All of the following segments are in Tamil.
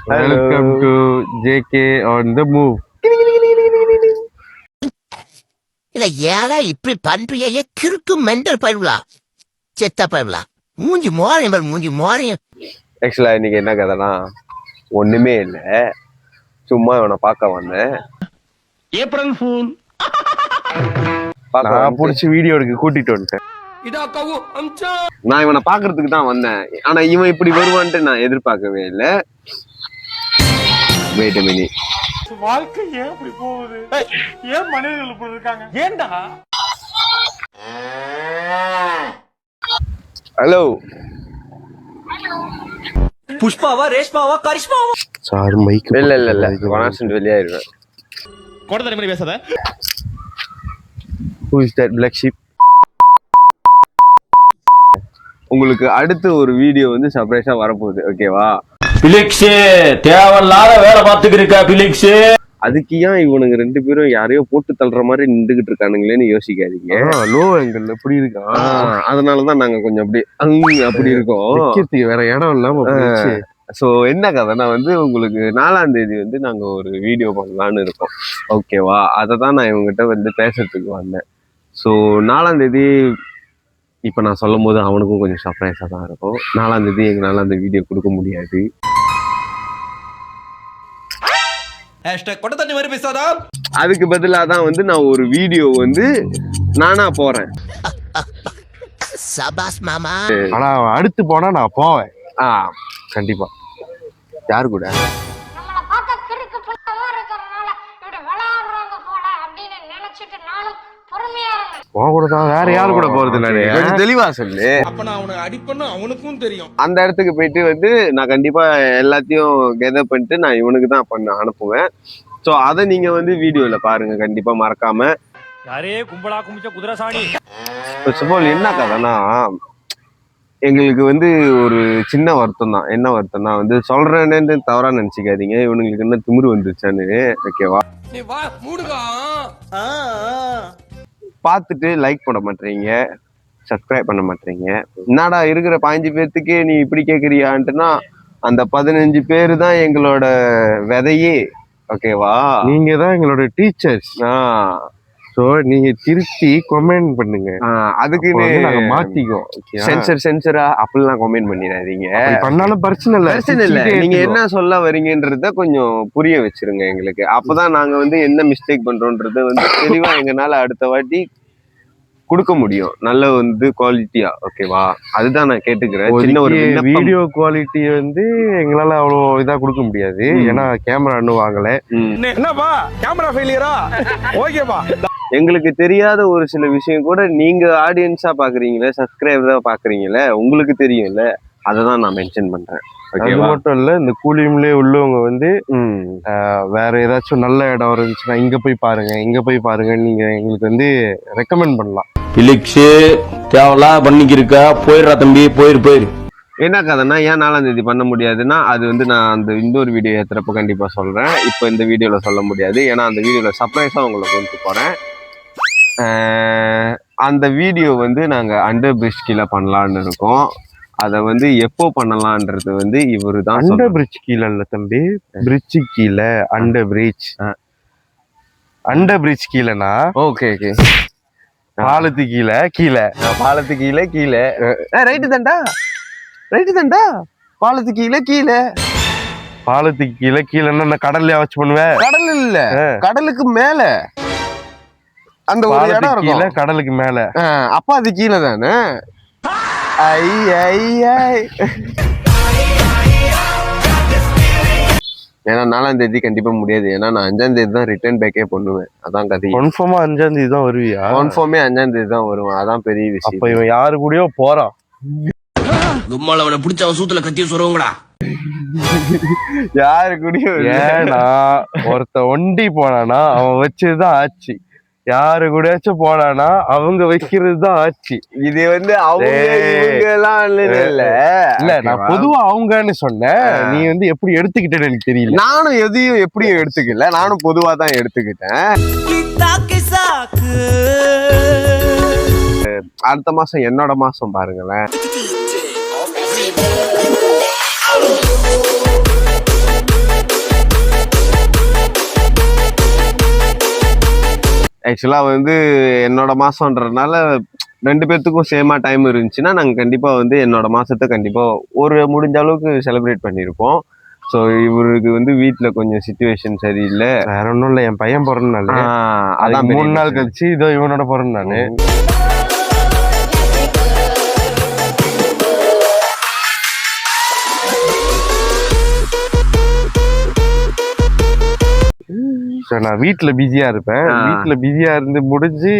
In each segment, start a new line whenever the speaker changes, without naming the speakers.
Welcome to JK on the move.
இல்ல ஏடா இப்படி பண்றியே கிறுக்கு மெண்டல் பயிர்களா செத்த பயிர்களா மூஞ்சி மோரையும்
ஆக்சுவலா இன்னைக்கு என்ன கதைனா ஒண்ணுமே இல்ல, சும்மா இவனை பார்க்க வந்தேன்.
ஏப்ரல் ஃபூல்
நான் புடிச்சு வீடியோ எடுக்க கூட்டிட்டு வந்துட்டேன். நான் இவனை பாக்குறதுக்கு தான் வந்தேன், ஆனா இவன் இப்படி வருவான்ட்டு நான் எதிர்பார்க்கவே இல்லை. Wait a minute.
வாழ்க்கை ஏன் இப்படி போகுது? ஏன் மனிதர்கள் இப்படி இருக்காங்க? ஏன்டா?
ஹலோ
புஷ்பாவா, ரேஷ்மாவா, கரிஷ்மாவா?
சார் மைக் இல்ல கான்ஸ்டன்ட் வெளியாயிருவேன்.
கோடதரை மாதிரி பேசாத.
Who is that black sheep? உங்களுக்கு அடுத்து ஒரு வீடியோ வந்து சர்ப்ரைஸா வரப்போகுது, ஓகேவா?
பிலிக்ஸ் தேவையில்லாத வேலை பார்த்துக்கிட்டு இருக்கா பிலிக்ஸ். அதுக்கு
ஏன் இவனுங்க ரெண்டு பேரும் யாரையோ போட்டு தள்ளுற மாதிரி நின்றுகிட்டு இருக்கானுங்களேன்னு யோசிக்காதீங்க. லோ ஆங்கிள் எப்படி இருக்கான், அதனாலதான் நாங்க கொஞ்சம் அப்படி இருக்கோம், வேற இடம் இல்லாம. ஸோ என்ன கதைனா வந்து உங்களுக்கு 4ஆம் தேதி வந்து நாங்க ஒரு வீடியோ பண்ணலான்னு இருக்கோம், ஓகேவா? அதை தான் நான் இவங்ககிட்ட வந்து பேசுறதுக்கு வந்தேன். ஸோ 4ஆம் தேதி இப்போ நான் சொல்லும் போது அவனுக்கும் கொஞ்சம் சர்ப்ரைஸாக தான் இருக்கும். 4ஆம் தேதி எங்களால் அந்த வீடியோ கொடுக்க முடியாது. அதுக்கு பதிலாக தான் வந்து நான் ஒரு வீடியோ வந்து நானா போறேன். ஆனா அடுத்து போனா நான் போவேன். கண்டிப்பா. யாரு கூட? வேற யாரு கூட போறது இல்ல. தெளிவா சொல்லு. அப்ப நான் அவனை அடிப்பேன்னு அவனுக்கும் தெரியும். அந்த இடத்துக்கு போயிட்டு வந்து நான் கண்டிப்பா எல்லாத்தையும் கெதர் பண்ணிட்டு நான் இவனுக்கு தான் பண்ண அனுப்புவேன். சோ அதை நீங்க வந்து வீடியோல பாருங்க கண்டிப்பா மறக்காம.
யாரே கும்பலா கும்பிச்ச குதிரைசாணி.
என்ன கதைனா எங்களுக்கு வந்து ஒரு சின்ன வருத்தம் தான். என்ன வருத்தம்னா வந்து சொல்றேன்னு தவறா நினைச்சுக்காதீங்க, இவனுங்களுக்கு என்ன திமிரு வந்துருச்சான்னு, ஓகேவா? பார்த்துட்டு லைக் பண்ண மாட்டீங்க, சப்ஸ்கிரைப் பண்ண மாட்டீங்க. என்னடா இருக்கிற 15 பேர்த்துக்கே நீ இப்படி கேட்குறியான்ட்டுனா அந்த 15 பேர் தான் எங்களோட விதையே, ஓகேவா? நீங்க தான் எங்களோட டீச்சர்ஸ். ஸோ நீங்க திருத்தி கமெண்ட் பண்ணுங்க, அதுக்கு நாங்க மாத்திக்கோ. சென்சரா அப்படிலாம் கமெண்ட் பண்ணிடாதீங்க, பண்ணாலும் பிரச்சனை இல்லை. நீங்க என்ன சொல்ல வரீங்கன்றத கொஞ்சம் புரிய வச்சிருங்க எங்களுக்கு. அப்பதான் நாங்க வந்து என்ன மிஸ்டேக் பண்றோன்றத வந்து தெளிவா எங்கனால அடுத்த வாட்டி கொடுக்க முடியும், நல்ல வந்து குவாலிட்டியா, ஓகேவா? அதுதான் நான் கேட்டுக்கிறேன். சின்ன ஒரு வீடியோ குவாலிட்டி வந்து எங்களால அவ்வளோ இதா கொடுக்க முடியாது, ஏன்னா கேமரா இன்னும் வாங்கல.
என்னப்பா கேமரா ஃபெயிலியரா? ஓகேப்பா.
எங்களுக்கு தெரியாத ஒரு சில விஷயம் கூட நீங்க ஆடியன்ஸா பாக்குறீங்களே, சப்ஸ்கிரைபரா பாக்குறீங்களே, உங்களுக்கு தெரியும்ல, அதை தான் நான் மென்ஷன் பண்றேன். அது மட்டும் இல்ல, இந்த கூலியும்லயே உள்ளவங்க வந்து வேற ஏதாச்சும் நல்ல இடம் இருந்துச்சுன்னா இங்க போய் பாருங்க நீங்க எங்களுக்கு வந்து ரெக்கமெண்ட் பண்ணலாம்.
பிலிக்ஸ் தேவையில்லாம் பண்ணிக்கிருக்கா, போயிடுறா தம்பி, போயிரு.
என்ன கதைன்னா ஏன் 4ஆம் தேதி பண்ண முடியாதுன்னா அது வந்து நான் அந்த இன்னொரு வீடியோ ஏத்துறப்ப கண்டிப்பா சொல்றேன். இப்போ இந்த வீடியோல சொல்ல முடியாது, ஏன்னா அந்த வீடியோல சர்ப்ரைஸா உங்களை கொண்டு போறேன். அந்த வீடியோ வந்து நாங்க அண்டர் பிரிட்ஜ் கீழே பண்ணலான்னு இருக்கோம். அதை வந்து எப்போ பண்ணலான்றது வந்து இவரு தான். அண்டர் பிரிட்ஜ் கீழே இல்ல தம்பி, பிரிட்ஜு கீழே. அண்டர் பிரிட்ஜ் கீழேனா ஓகே. பாலத்து கீழே ரைட்டு தாண்டா. பாலத்துக்கு கீழே கடல்ல வச்சு பண்ணுவேன். கடல் இல்ல, கடலுக்கு மேல அந்த ஒரு இடம் இருக்கும், கடலுக்கு மேல. அப்ப அது கீழே தானே. ஏன்னா 4ஆம் தேதி கண்டிப்பா முடியாது, ஏன்னா நான் 5ஆம் தேதி தான் ரிட்டர்ன் பேக்கே பண்ணுவேன். அதான் கதை. கன்ஃபார்மா 5ஆம் தேதி தான் வருவியா? கன்ஃபார்மே 5ஆம் தேதி தான் வருவேன், அதான் பெரிய விஷயம். அப்ப இவன் யாரு கூடயோ போறான்.
கும்மால அவனை பிடிச்ச அவன் சூத்துல கத்திய சொல்லுவாங்களா?
யாரு கூடயும். ஏன்னா ஒருத்த ஒண்டி போனானா அவன் வச்சதுதான் ஆச்சு, யாரு கூடயாச்சும் போனானா அவங்க வைக்கிறது தான் ஆச்சு. இது வந்து இல்ல, நான் பொதுவா அவங்கன்னு சொன்னேன். நீ வந்து எப்படி எடுத்துக்கிட்டேன்னு எனக்கு தெரியல. நானும் எதையும் எப்படியும் எடுத்துக்கல, நானும் பொதுவா தான் எடுத்துக்கிட்டேன். அடுத்த மாசம் என்னோட மாசம் பாருங்களேன். ஆக்சுவலா வந்து என்னோட மாசம்ன்றதுனால 2 பேர்த்துக்கும் சேமா டைம் இருந்துச்சுன்னா நாங்க கண்டிப்பா வந்து என்னோட மாசத்தை கண்டிப்பா ஒரு முடிஞ்ச அளவுக்கு செலிப்ரேட் பண்ணியிருப்போம். ஸோ இவருக்கு வந்து வீட்டுல கொஞ்சம் சுச்சுவேஷன் சரியில்லை.
வேற ஒன்றும் இல்லை, என் பையன் பிறந்த நாள்.
அதான்
அதுக்கு 3
பெரிய
நாள்
பிரச்சனை.
கழிச்சு இதோ இவனோட பிறந்த நாள். So, நான் வீட்டுல பிஸியா இருப்பேன். வீட்டுல பிஸியா இருந்து முடிஞ்சு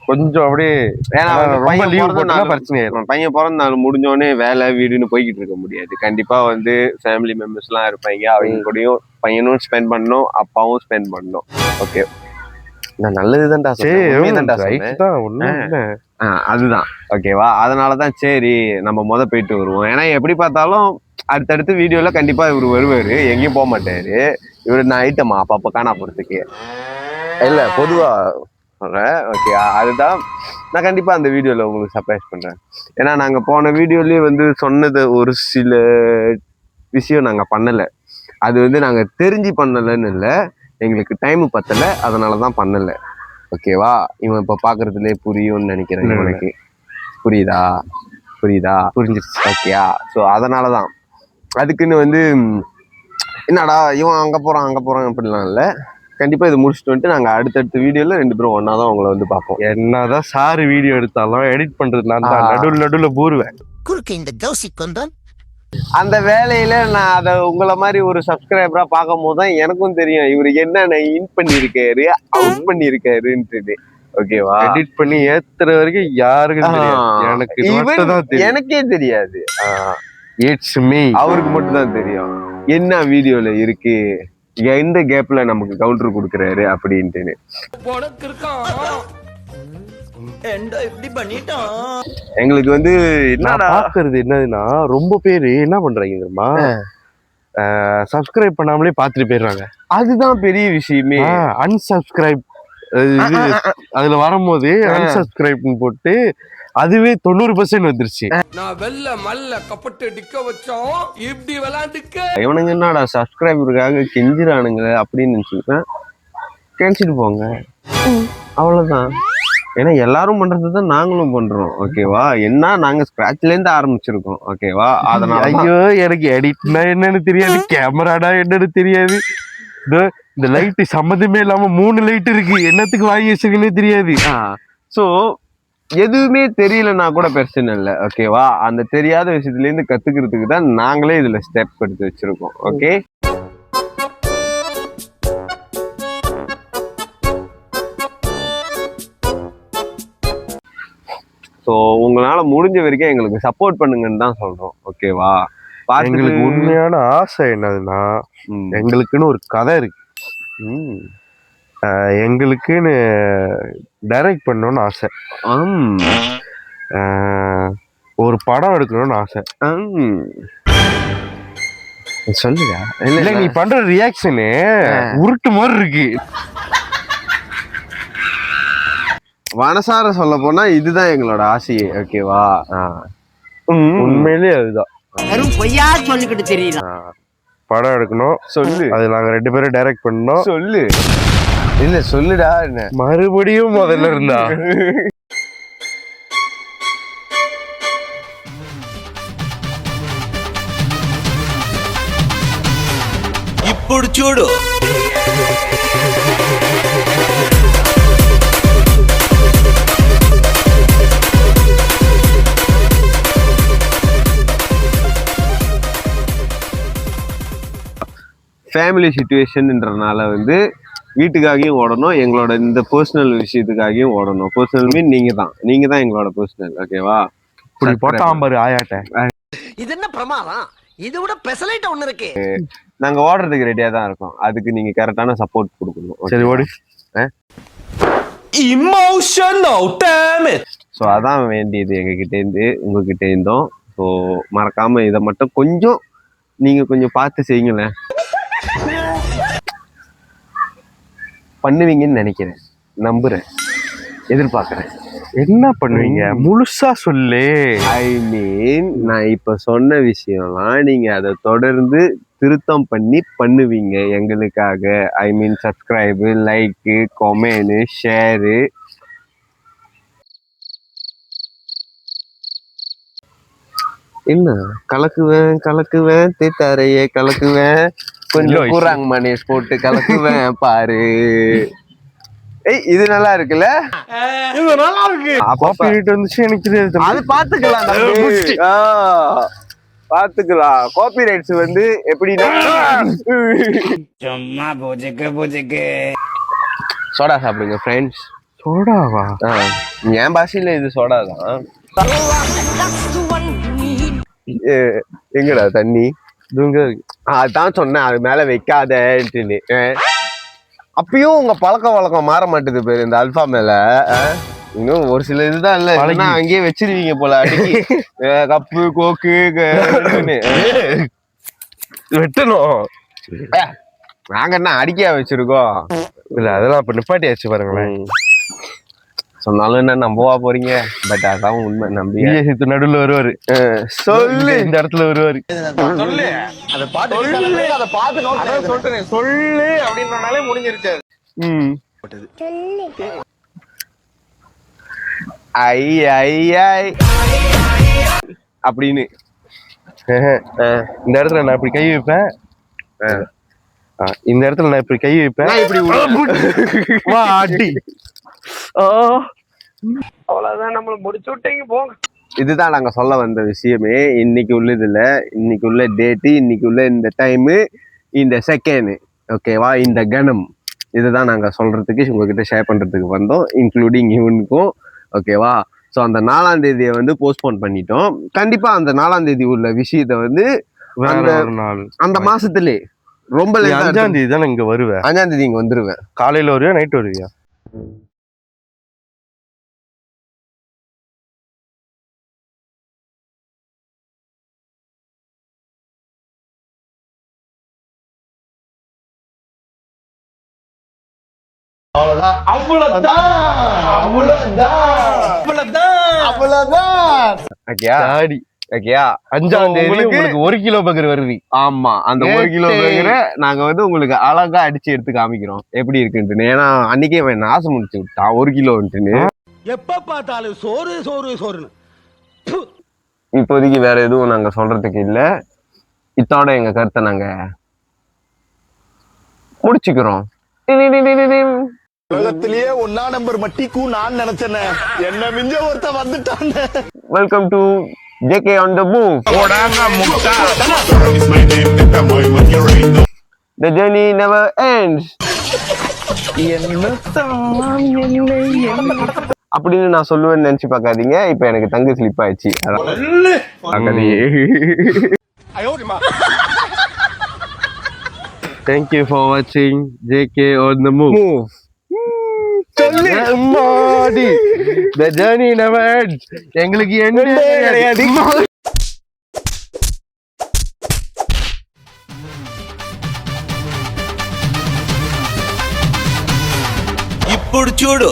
கொஞ்சம் அப்படியே
ஏன்னா வந்து
ரொம்ப
பையன்
லீவ்
பிறந்த
போட்டா
நாள்
பிரச்சனை ஆயிடும்.
பையன் பிறந்த நாள் முடிஞ்சோடனே வேலை வீடுன்னு போய்கிட்டு இருக்க முடியாது. கண்டிப்பா வந்து ஃபேமிலி மெம்பர்ஸ் எல்லாம் இருப்பாங்க. அவங்க கூடயும் பையனும் ஸ்பெண்ட் பண்ணணும், அப்பாவும் ஸ்பெண்ட் பண்ணணும். ஓகே, நான் நல்லதுதான்டா அதுதான் ஓகேவா. அதனாலதான் சரி நம்ம போயிட்டு வருவோம். ஏன்னா எப்படி பார்த்தாலும் அடுத்தடுத்து வீடியோல கண்டிப்பா இவர் வருவாரு, எங்கேயும் போக மாட்டாரு. இவரு நான் ஐட்டமா அப்பப்ப காணா போறதுக்கு இல்ல பொதுவா சொல்றேன். ஓகே, அதுதான் நான் கண்டிப்பா அந்த வீடியோல உங்களுக்கு சர்ப்ரைஸ் பண்றேன். ஏன்னா நாங்க போன வீடியோலயே வந்து சொன்னது ஒரு சில விஷயம் நாங்க பண்ணல. அது வந்து நாங்க தெரிஞ்சு பண்ணலன்னு இல்லை, எங்களுக்கு டைம் பத்தல, அதனாலதான் பண்ணல. ஓகேவா, இவன் இப்ப பாக்குறதுலயே புரியும்னு நினைக்கிறேன். இவனுக்கு புரியுதா புரிஞ்சிருச்சு. ஓகேயா, ஸோ அதனாலதான் அதுக்குன்னு வந்து என்னடா இவன் அங்க போறான் அப்படிலாம் இல்லை. கண்டிப்பா இது முடிச்சுட்டு வந்துட்டு நாங்க அடுத்தடுத்த வீடியோல 2 பேரும் ஒன்னாதான் உங்களை வந்து பார்ப்போம்.
என்னதான் சாரு வீடியோ எடுத்தாலும் எடிட் பண்றது நான் தான் நடுவுல பூருவேன்.
குறுக்க இந்த கௌசிக் கொண்டான்
அந்த வேலையில நான் அதை உங்களை மாதிரி ஒரு சப்ஸ்கிரைபரா பார்க்கும் போதுதான் எனக்கும் தெரியும் இவரு என்னென்ன இன் பண்ணிருக்காரு, அவுட் பண்ணிருக்காருன்ட்டு. ஓகேவா,
எடிட் பண்ணி ஏத்துற வரைக்கும் யாருக்கும் தெரியாது. எனக்கு மட்டும்தான் தெரியும்.
எனக்கே தெரியாது.
It's me.
அவருக்கு மட்டும் தான் தெரியும் என்ன வீடியோல இருக்கு, எந்த கேப்ல நமக்கு கவுண்டர் கொடுக்குறாரு அப்படின்ட்டு. எங்களுக்கு வந்து என்னடா
பாக்குறது என்னதுன்னா, ரொம்ப பேரு என்ன பண்றாங்க தெரியுமா, சப்ஸ்கிரைப் பண்ணாமலே பாத்துட்டு போயிடுறாங்க.
அதுதான் பெரிய விஷயமே.
அன்சப்ஸ்கிரைப் அதுல வரும்போது அன்சப்ஸ்கிரைப் போட்டு அதுவே 90% வந்துருச்சு.
நான் வெள்ள மல்ல கப்பட்டு டிக்க வச்சோம் இப்படி விளையாண்டுக்க.
இவனுங்க என்னடா சப்ஸ்கிரைபருக்காக கெஞ்சிரானுங்க அப்படின்னு நினைச்சுக்கிட்டேன். கெஞ்சிட்டு போங்க, அவ்வளவுதான். ஏன்னா எல்லாரும் பண்றதுதான் நாங்களும் பண்றோம். ஓகேவா, என்ன நாங்க ஸ்கிராச்ல இருந்து ஆரம்பிச்சிருக்கோம். ஓகேவா, அதனால
ஐயோ எனக்கு எடிட்னா என்னன்னு தெரியாது, கேமராடா என்னன்னு தெரியாது. இந்த லைட் சம்மந்தமே இல்லாம 3 லைட் இருக்கு, என்னத்துக்கு வாங்கி வச்சிருக்கேன்னே தெரியாது.
சோ எதுவுமே தெரியலன்னா கூட பிரச்சனை இல்லை. ஓகேவா, அந்த தெரியாத விஷயத்துல இருந்து கத்துக்கிறதுக்கு தான் நாங்களே இதுல ஸ்டெப் எடுத்து வச்சிருக்கோம். ஓகே, ஸோ உங்களால முடிஞ்ச வரைக்கும் எங்களுக்கு சப்போர்ட் பண்ணுங்கன்னு தான் சொல்றோம். ஓகேவா,
எங்களுக்கு உண்மையான ஆசை என்னதுன்னா, எங்களுக்குன்னு ஒரு கதை இருக்கு, எங்களுக்குன்னு டைரக்ட் பண்ணணும்னு ஆசை, ஒரு படம் எடுக்கணும்னு ஆசை.
சொல்லுங்க.
இல்ல நீ பண்ற ரியாக்ஷனு உருட்டு மாதிரி இருக்கு.
மனசார சொல்ல போனா இதுதான் எங்களோட ஆசையே. ஓகேவா,
உண்மையிலேயே அதுதான்.
பொய்யா சொல்லிக்கிட்டு தெரியல.
படம் எடுக்கணும்
சொல்லு,
அது நாங்க 2 பேரும் டைரக்ட் பண்ணணும்.
சொல்லு, இல்ல சொல்லுடா. என்ன
மறுபடியும் முதல்ல இருந்தா
ఇప్పుడు చూడు
ஃபேமிலி சிச்சுவேஷன்ன்றதுனால வந்து வீட்டுக்காகவும் ஓடணும், எங்களோட இந்த பர்சனல் விஷயத்துக்காகவும் ஓடணும். பர்சனல் மீன் நீங்க தான் எங்களோட பர்சனல். ஓகேவா,
இப்படி போட்டான் பாரு ஆயாட்ட.
இது என்ன பிரமாதம், இது விட பெசலைட் ஒண்ணு இருக்கு.
நாங்க ஓடுறதுக்கு ரெடியா தான் இருக்கோம், அதுக்கு நீங்க கரெக்டான சப்போர்ட் கொடுக்கணும்.
சரி ஓடு.
Emotional damage.
ஸோ அதான் வேண்டியது எங்ககிட்ட இருந்து உங்ககிட்ட இருந்தோம். ஸோ மறக்காம இதை மட்டும் கொஞ்சம் நீங்க கொஞ்சம் பார்த்து செய்யுங்களேன். பண்ணுவீங்கன்னு நினைக்கிறேன், நம்புறேன், எதிர்பார்க்கறேன்.
என்ன பண்ணுவீங்க முழுசா சொல்லு.
ஐ மீன் நான் இப்ப சொன்ன விஷயம்லாம் நீங்க அதை தொடர்ந்து திருத்தம் பண்ணி பண்ணுவீங்க எங்களுக்காக. ஐ மீன் சப்ஸ்கிரைபு, லைக்கு, கொமெண்டு, ஷேரு. என்ன கலக்குவேன் தேத்தாரையே கலக்குவேன், கொஞ்சம் கூறாங்க மணேஷ் போட்டு கலக்குவேன் பாரு. ஏய் இது நல்லா இருக்குல்ல,
இது நல்லா இருக்கு.
காப்பிரைட் வந்துச்சு எனக்கு தெரியாது தம்பி.
அது பாத்துக்கலாம் தம்பி. பாத்துக்கலாம். காப்பிரைட்ஸ் வந்து எப்படின்னா
சும்மா பூஜைக்கு
சோடா சாப்பிடுங்க ஃப்ரெண்ட்ஸ்.
சோடாவா?
என் பாஷையில இது சோடா தான். எங்கடா தண்ணி? அதான் சொன்னேன் அது மேல வைக்காதேன்ட்டுன்னு. அப்பயும் உங்க பழக்க வழக்கம் மாற மாட்டுது பேரு இந்த அல்ஃபா மேல. இன்னும் ஒரு சில இதுதான் இல்ல, அங்கேயே வச்சிருவீங்க போல அடிக்கி. கப்பு கோக்கு
வெட்டணும்.
நாங்க என்ன அடிக்கையா வச்சிருக்கோம்?
இல்ல அதெல்லாம் இப்ப நிப்பாட்டியாச்சு பாருங்களேன்.
சொன்னாலும் என்ன நம்பவா போறீங்க? பட் அதான் உண்மை. நம்பி
நடுவுல வருவாரு.
சொல்லு,
இந்த இடத்துல வருவாரு.
சொல்லு அதை பார்த்து சொல்றேன். சொல்லு அப்படின்றனாலே முடிஞ்சிருச்சு.
ஐ ஐ ஐ அப்படின்னு
இந்த இடத்துல நான் இப்படி கை வைப்பேன். இந்த இடத்துல நான் இப்படி கை வைப்பேன்.
இப்படி
வா அடி.
அவ்வளவுதான், நம்மள முடிச்சு விட்டீங்க போங்க.
இதுதான் நாங்க சொல்ல வந்த விஷயமே. இன்னைக்கு உள்ளதுல, இன்னைக்கு உள்ள டேட்டு, இன்னைக்கு உள்ள இந்த டைமு, இந்த செகண்ட், ஓகேவா, இந்த கணம், இதுதான் நாங்க சொல்றதுக்கு உங்ககிட்ட ஷேர் பண்றதுக்கு வந்தோம், இன்க்ளூடிங் இவனுக்கும். ஓகேவா? ஸோ அந்த 4ஆம் தேதியை வந்து போஸ்ட்போன் பண்ணிட்டோம். கண்டிப்பா அந்த 4ஆம் தேதி உள்ள விஷயத்த வந்து அந்த மாசத்துலயே ரொம்ப
5ஆம் தேதி தான் இங்க வருவேன்.
5ஆம் தேதி இங்க வந்துருவேன்.
காலையில வருவியா நைட் வருவியா?
ஓகேயா? ஓகேயா?
5ஆம் தேதி உங்களுக்கு 1 கிலோ பர்கர் வருது.
ஆமா, அந்த 1 கிலோ பர்கரை நாங்க வந்து உங்களுக்கு அழகா அடிச்சு எடுத்து காமிக்கிறோம் எப்படி இருக்குன்ட்டு. ஏன்னா அன்னைக்கே அவன் நாசம் முடிச்சு விட்டான் 1 கிலோன்ட்டுன்னு.
எப்ப பார்த்தாலும் சோறுன்னு.
இப்போதைக்கு வேற எதுவும் நாங்க சொல்றதுக்கு இல்ல. இத்தோட எங்க கருத்தை நாங்க முடிச்சுக்கிறோம்.
உலகத்திலேயே 1ஆம் நம்பர் மட்டிக்கும் நான் நினைச்சேன், என்ன மிஞ்ச ஒருத்த வந்துட்டான்.
Welcome to JK on the move. The journey never ends. அப்படின்னு நான் சொல்லுவேன்னு நினைச்சு பார்க்காதீங்க. இப்ப எனக்கு தங்கு ஸ்லிப் ஆயிடுச்சு. Thank you for watching JK on the move.
The journey never ends. எங்களுக்கு என்ன கிடையாது.
ఇప్పుడు చూడు